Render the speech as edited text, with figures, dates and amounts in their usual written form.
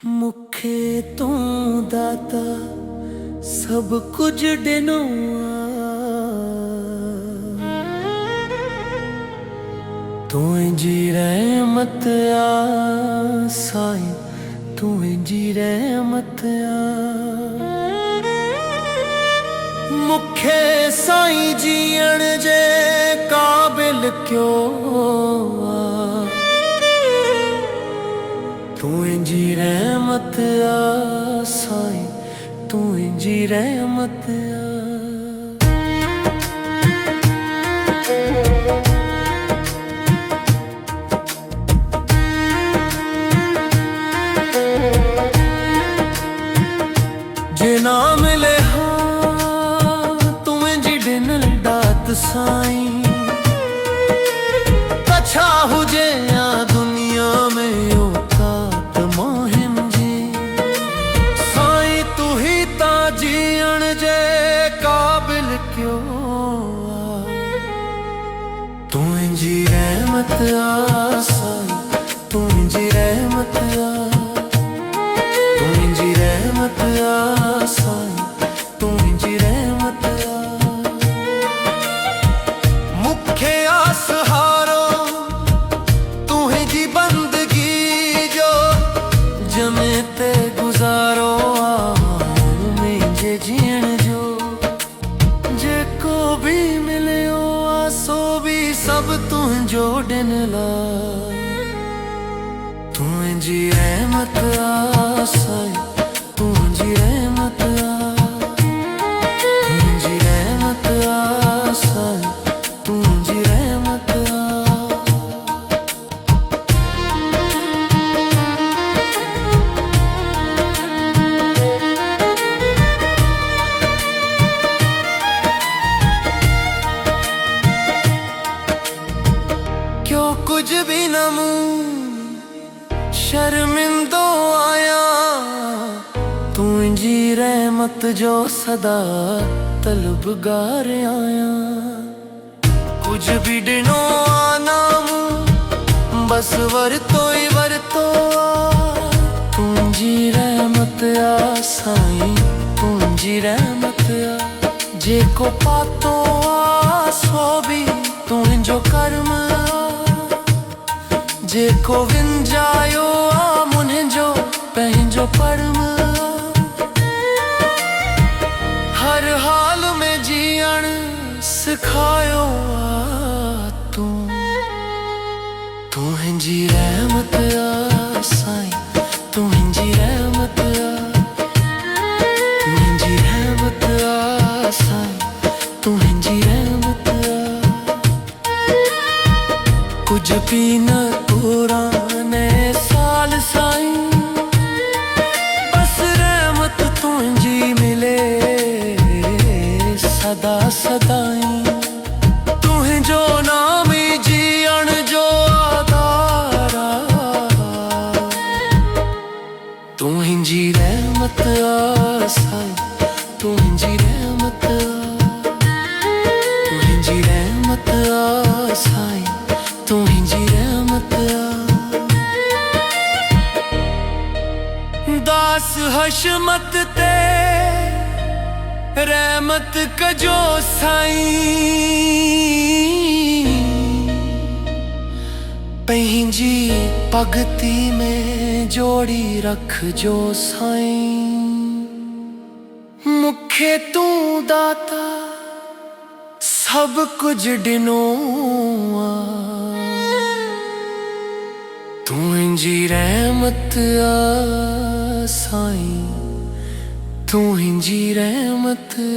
मुखे तू दाता सब कुछ डिनो तू जी रहमत आ साईं तू जी रहमत आ मुखे साईं जीअण जे काबिल क्यों आ तू जी रहमत आ साईं तू जी रहमत आ जे ना मिले तू जी डिनल दात साईं अच्छा हुजे या दुनिया में औकात मोहिम जी साईं तू ही ता जीअण जे काबिल क्यों आ तू जी रहमत आ साईं तू जी रहमत आ तू जी रहमत आ साईं तू जी रहमत आ मुखे आसहारो तू जी बंदगी जो जमे ते गुजारो मुझे जीण जो जेको भी मिलियो सो भी सब तुझो डिन ला तू जी रहमत आ साईं तू जी रहमत आ तू जी रहमत आ साईं तू जी रहमत आ क्यों कुछ भी न मुँह शर्मिंदो आया तू जी रहमत जो सदा तलबगार आया कुछ भी डिनो आना बस वरतो ही वरतो तू जी रहमत आ साईं तू जी रहमत आ जेको पातो आ सो भी तुझो कर्म जेको विंजायो आ मुझो पंहिंजो परम हर हाल में जीअण सिखायो आ तू तुझी रहमत आ साईं तुझी रहमत आ तुझी रहमत आ साईं तुझी रहमत आ कुछ भी न पुराने साल साईं बस रहमत तुझी मिले सदा सदाई तुझो नाम ही जीअण जो आधारा तुझी रहमत आ साईं तुझी रहमत आ तुझी रहमत आ साईं तुझी रहमत आ दास हशमत ते रहमत कजो साईं पंहिंजी भगती में जोड़ी रखजो साईं मुखे तू दाता सब कुछ डिनो आ तुझी रहमत आ साईं तुझी रहमत आ